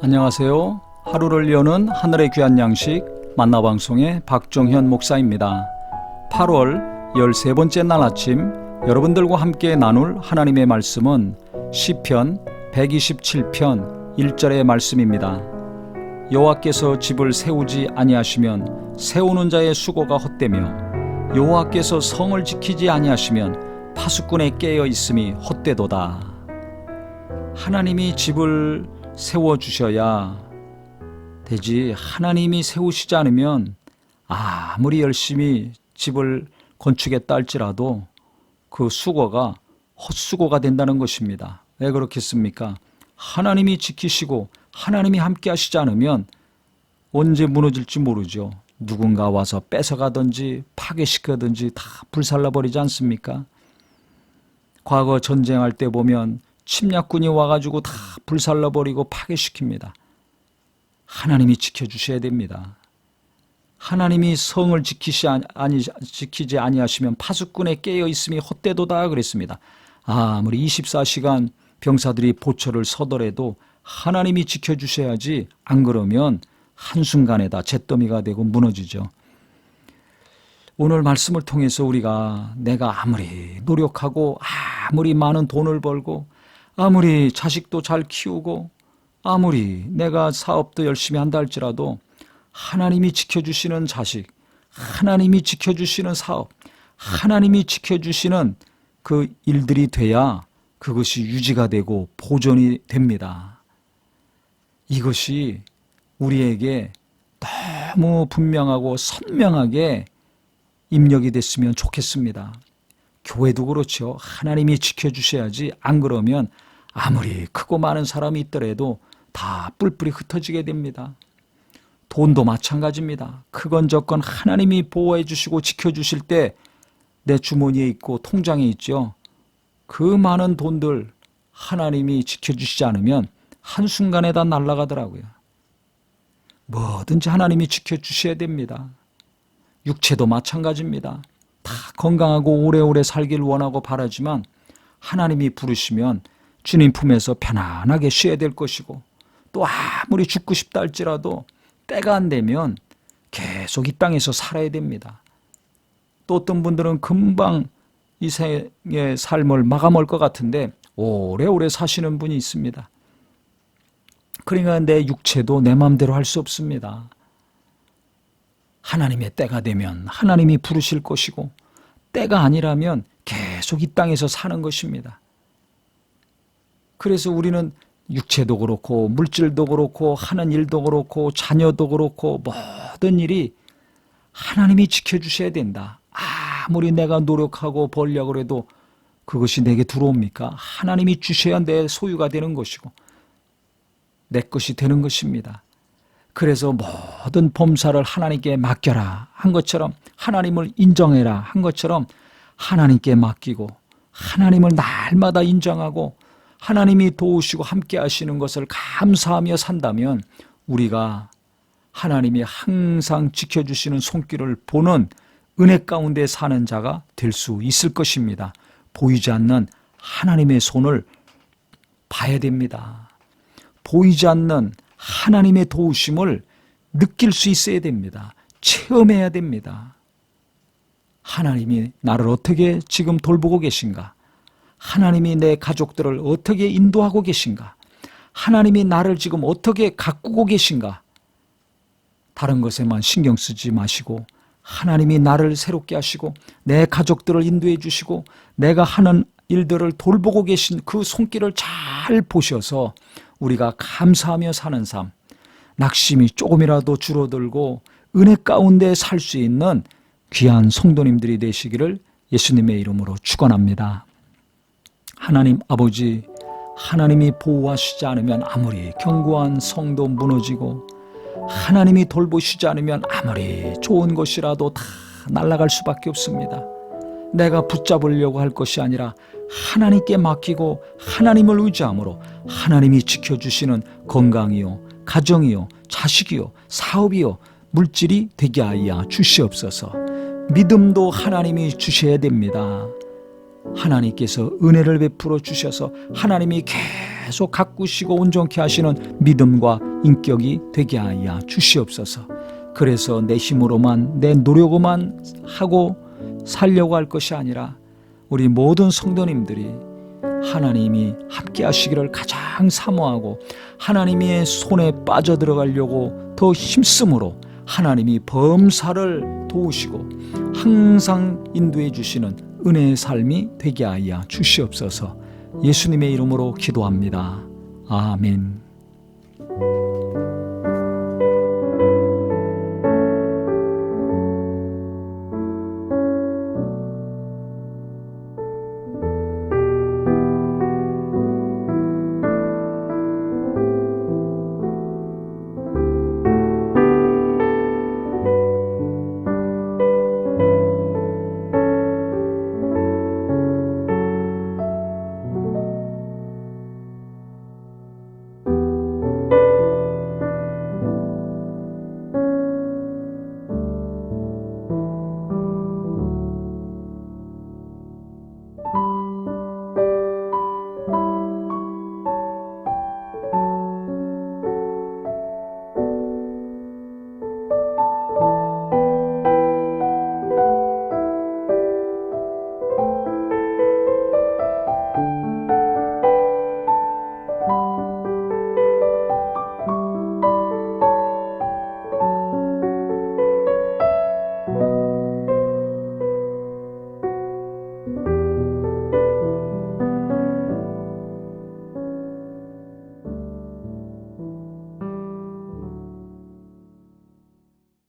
안녕하세요. 하루를 여는 하늘의 귀한 양식 만나방송의 박종현 목사입니다. 8월 13번째 날 아침 여러분들과 함께 나눌 하나님의 말씀은 시편 127편 1절의 말씀입니다. 여호와께서 집을 세우지 아니하시면 세우는 자의 수고가 헛되며 여호와께서 성을 지키지 아니하시면 파수꾼의 깨어 있음이 헛되도다. 하나님이 집을 세워주셔야 되지, 하나님이 세우시지 않으면 아무리 열심히 집을 건축했다 할지라도 그 수고가 헛수고가 된다는 것입니다. 왜 그렇겠습니까? 하나님이 지키시고 하나님이 함께 하시지 않으면 언제 무너질지 모르죠. 누군가 와서 뺏어가든지 파괴시키든지 다 불살라버리지 않습니까? 과거 전쟁할 때 보면 침략군이 와가지고 다 불살라버리고 파괴시킵니다. 하나님이 지켜주셔야 됩니다. 하나님이 성을 지키지 아니하시면 파수꾼의 깨어있음이 헛되도다 그랬습니다. 아무리 24시간 병사들이 보초를 서더라도 하나님이 지켜주셔야지, 안 그러면 한순간에 다 잿더미가 되고 무너지죠. 오늘 말씀을 통해서 우리가 내가 아무리 노력하고 아무리 많은 돈을 벌고 아무리 자식도 잘 키우고 아무리 내가 사업도 열심히 한다 할지라도 하나님이 지켜주시는 자식, 하나님이 지켜주시는 사업, 하나님이 지켜주시는 그 일들이 돼야 그것이 유지가 되고 보존이 됩니다. 이것이 우리에게 너무 분명하고 선명하게 입력이 됐으면 좋겠습니다. 교회도 그렇죠. 하나님이 지켜주셔야지, 안 그러면 아무리 크고 많은 사람이 있더라도 다 뿔뿔이 흩어지게 됩니다. 돈도 마찬가지입니다. 크건 적건 하나님이 보호해 주시고 지켜주실 때 내 주머니에 있고 통장에 있죠. 그 많은 돈들 하나님이 지켜주시지 않으면 한순간에 다 날아가더라고요. 뭐든지 하나님이 지켜주셔야 됩니다. 육체도 마찬가지입니다. 다 건강하고 오래오래 살기를 원하고 바라지만 하나님이 부르시면 주님 품에서 편안하게 쉬어야 될 것이고, 또 아무리 죽고 싶다 할지라도 때가 안 되면 계속 이 땅에서 살아야 됩니다. 또 어떤 분들은 금방 이 생의 삶을 마감할 것 같은데 오래오래 사시는 분이 있습니다. 그러니까 내 육체도 내 마음대로 할 수 없습니다. 하나님의 때가 되면 하나님이 부르실 것이고, 때가 아니라면 계속 이 땅에서 사는 것입니다. 그래서 우리는 육체도 그렇고 물질도 그렇고 하는 일도 그렇고 자녀도 그렇고 모든 일이 하나님이 지켜주셔야 된다. 아무리 내가 노력하고 벌려고 해도 그것이 내게 들어옵니까? 하나님이 주셔야 내 소유가 되는 것이고 내 것이 되는 것입니다. 그래서 모든 범사를 하나님께 맡겨라 한 것처럼, 하나님을 인정해라 한 것처럼 하나님께 맡기고 하나님을 날마다 인정하고 하나님이 도우시고 함께 하시는 것을 감사하며 산다면 우리가 하나님이 항상 지켜주시는 손길을 보는 은혜 가운데 사는 자가 될 수 있을 것입니다. 보이지 않는 하나님의 손을 봐야 됩니다. 보이지 않는 하나님의 도우심을 느낄 수 있어야 됩니다. 체험해야 됩니다. 하나님이 나를 어떻게 지금 돌보고 계신가? 하나님이 내 가족들을 어떻게 인도하고 계신가? 하나님이 나를 지금 어떻게 가꾸고 계신가? 다른 것에만 신경 쓰지 마시고 하나님이 나를 새롭게 하시고 내 가족들을 인도해 주시고 내가 하는 일들을 돌보고 계신 그 손길을 잘 보셔서 우리가 감사하며 사는 삶, 낙심이 조금이라도 줄어들고 은혜 가운데 살 수 있는 귀한 성도님들이 되시기를 예수님의 이름으로 축원합니다. 하나님 아버지, 하나님이 보호하시지 않으면 아무리 견고한 성도 무너지고 하나님이 돌보시지 않으면 아무리 좋은 것이라도 다 날아갈 수밖에 없습니다. 내가 붙잡으려고 할 것이 아니라 하나님께 맡기고 하나님을 의지함으로 하나님이 지켜주시는 건강이요, 가정이요, 자식이요, 사업이요, 물질이 되게 하여 주시옵소서. 믿음도 하나님이 주셔야 됩니다. 하나님께서 은혜를 베풀어 주셔서 하나님이 계속 가꾸시고 온전케 하시는 믿음과 인격이 되게 하여 주시옵소서. 그래서 내 힘으로만 내 노력으로만 하고 살려고 할 것이 아니라 우리 모든 성도님들이 하나님이 함께 하시기를 가장 사모하고 하나님의 손에 빠져들어가려고 더 힘쓰므로 하나님이 범사를 도우시고 항상 인도해 주시는 은혜의 삶이 되게 하여 주시옵소서. 예수님의 이름으로 기도합니다. 아멘.